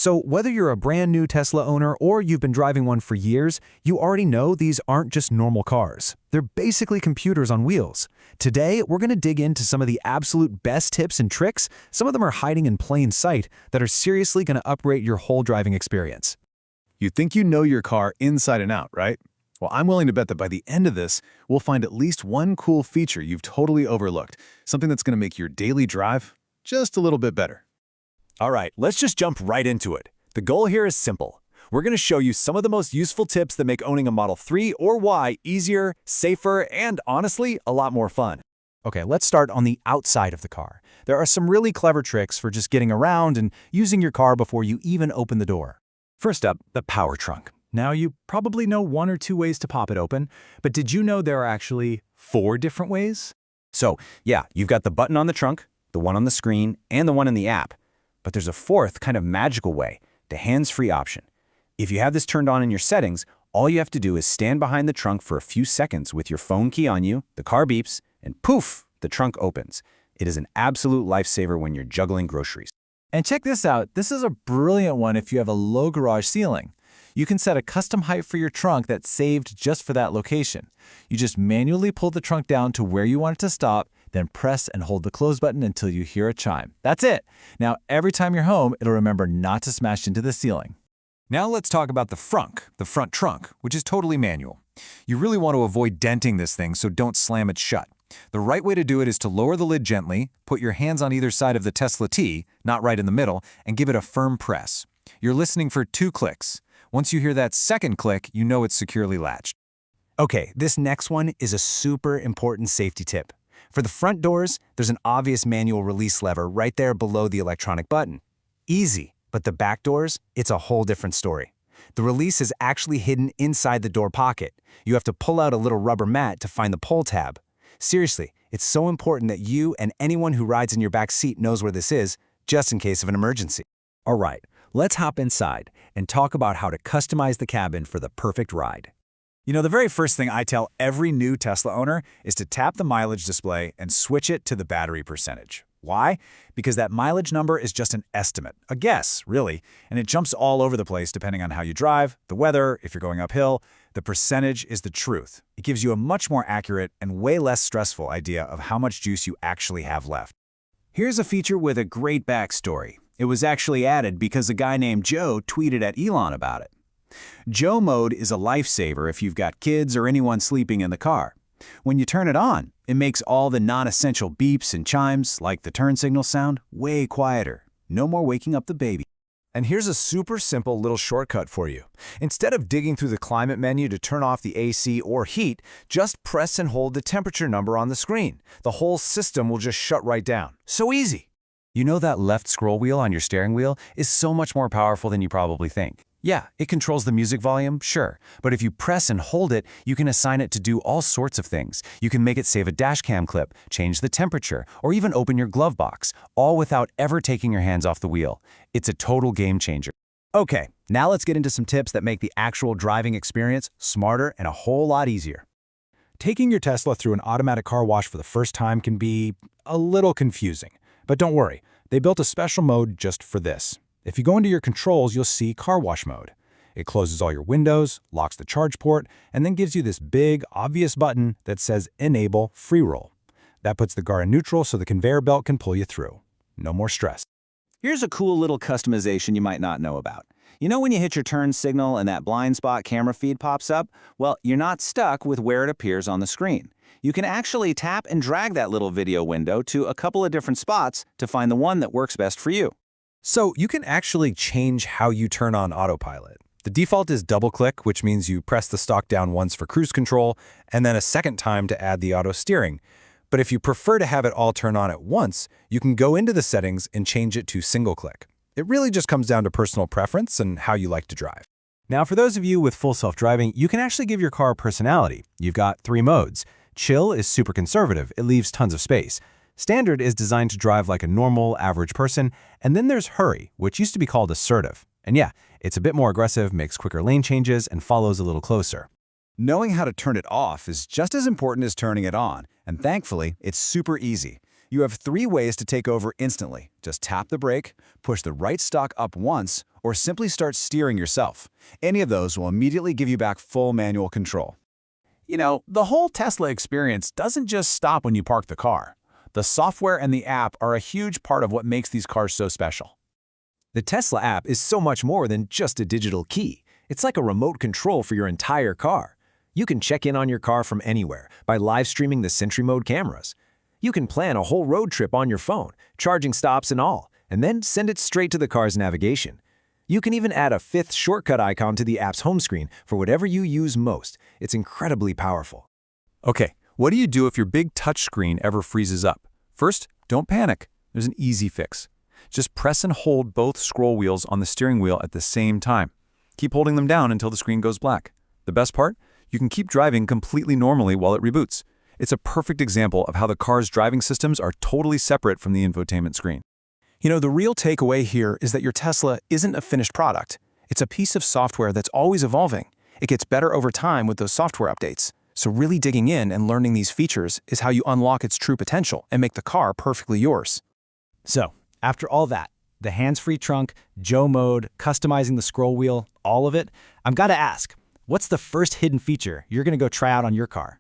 So whether you're a brand new Tesla owner or you've been driving one for years, you already know these aren't just normal cars. They're basically computers on wheels. Today, we're going to dig into some of the absolute best tips and tricks, some of them are hiding in plain sight, that are seriously going to upgrade your whole driving experience. You think you know your car inside and out, right? Well, I'm willing to bet that by the end of this, we'll find at least one cool feature you've totally overlooked, something that's going to make your daily drive just a little bit better. All right, let's just jump right into it. The goal here is simple. We're going to show you some of the most useful tips that make owning a Model 3 or Y easier, safer, and honestly, a lot more fun. Okay, let's start on the outside of the car. There are some really clever tricks for just getting around and using your car before you even open the door. First up, the power trunk. Now, you probably know one or two ways to pop it open, but did you know there are actually 4 different ways? So, yeah, you've got the button on the trunk, the one on the screen, and the one in the app. But there's a 4th kind of magical way, the hands-free option. If you have this turned on in your settings, all you have to do is stand behind the trunk for a few seconds with your phone key on you, the car beeps, and poof, the trunk opens. It is an absolute lifesaver when you're juggling groceries. And check this out, this is a brilliant one if you have a low garage ceiling. You can set a custom height for your trunk that's saved just for that location. You just manually pull the trunk down to where you want it to stop, then press and hold the close button until you hear a chime. That's it. Now, every time you're home, it'll remember not to smash into the ceiling. Now let's talk about the front trunk, which is totally manual. You really want to avoid denting this thing, so don't slam it shut. The right way to do it is to lower the lid gently, put your hands on either side of the Tesla T, not right in the middle, and give it a firm press. You're listening for 2 clicks. Once you hear that second click, you know it's securely latched. Okay, this next one is a super important safety tip. For the front doors, there's an obvious manual release lever right there below the electronic button. Easy, but the back doors, it's a whole different story. The release is actually hidden inside the door pocket. You have to pull out a little rubber mat to find the pull tab. Seriously, it's so important that you and anyone who rides in your back seat knows where this is, just in case of an emergency. All right, let's hop inside and talk about how to customize the cabin for the perfect ride. You know, the very first thing I tell every new Tesla owner is to tap the mileage display and switch it to the battery percentage. Why? Because that mileage number is just an estimate, a guess, really, and it jumps all over the place depending on how you drive, the weather, if you're going uphill. The percentage is the truth. It gives you a much more accurate and way less stressful idea of how much juice you actually have left. Here's a feature with a great backstory. It was actually added because a guy named Joe tweeted at Elon about it. Joe mode is a lifesaver if you've got kids or anyone sleeping in the car. When you turn it on, it makes all the non-essential beeps and chimes, like the turn signal sound, way quieter. No more waking up the baby. And here's a super simple little shortcut for you. Instead of digging through the climate menu to turn off the AC or heat, just press and hold the temperature number on the screen. The whole system will just shut right down. So easy. You know that left scroll wheel on your steering wheel is so much more powerful than you probably think. Yeah, it controls the music volume, sure, but if you press and hold it, you can assign it to do all sorts of things. You can make it save a dashcam clip, change the temperature, or even open your glove box, all without ever taking your hands off the wheel. It's a total game changer. Okay, now let's get into some tips that make the actual driving experience smarter and a whole lot easier. Taking your Tesla through an automatic car wash for the first time can be a little confusing, but don't worry, they built a special mode just for this. If you go into your controls, you'll see car wash mode. It closes all your windows, locks the charge port, and then gives you this big, obvious button that says Enable Free Roll. That puts the car in neutral so the conveyor belt can pull you through. No more stress. Here's a cool little customization you might not know about. You know when you hit your turn signal and that blind spot camera feed pops up? Well, you're not stuck with where it appears on the screen. You can actually tap and drag that little video window to a couple of different spots to find the one that works best for you. So you can actually change how you turn on autopilot. The default is double-click, which means you press the stalk down once for cruise control, and then a second time to add the auto steering. But if you prefer to have it all turn on at once, you can go into the settings and change it to single-click. It really just comes down to personal preference and how you like to drive. Now, for those of you with full self-driving, you can actually give your car a personality. You've got 3 modes. Chill is super conservative. It leaves tons of space. Standard is designed to drive like a normal, average person, and then there's Hurry, which used to be called Assertive. And yeah, it's a bit more aggressive, makes quicker lane changes, and follows a little closer. Knowing how to turn it off is just as important as turning it on, and thankfully, it's super easy. You have 3 ways to take over instantly. Just tap the brake, push the right stalk up once, or simply start steering yourself. Any of those will immediately give you back full manual control. You know, the whole Tesla experience doesn't just stop when you park the car. The software and the app are a huge part of what makes these cars so special. The Tesla app is so much more than just a digital key. It's like a remote control for your entire car. You can check in on your car from anywhere by live streaming the Sentry Mode cameras. You can plan a whole road trip on your phone, charging stops and all, and then send it straight to the car's navigation. You can even add a fifth shortcut icon to the app's home screen for whatever you use most. It's incredibly powerful. Okay, what do you do if your big touchscreen ever freezes up? First, don't panic. There's an easy fix. Just press and hold both scroll wheels on the steering wheel at the same time. Keep holding them down until the screen goes black. The best part? You can keep driving completely normally while it reboots. It's a perfect example of how the car's driving systems are totally separate from the infotainment screen. You know, the real takeaway here is that your Tesla isn't a finished product. It's a piece of software that's always evolving. It gets better over time with those software updates. So really digging in and learning these features is how you unlock its true potential and make the car perfectly yours. So, after all that, the hands-free trunk, Joe mode, customizing the scroll wheel, all of it, I've got to ask, what's the first hidden feature you're going to go try out on your car?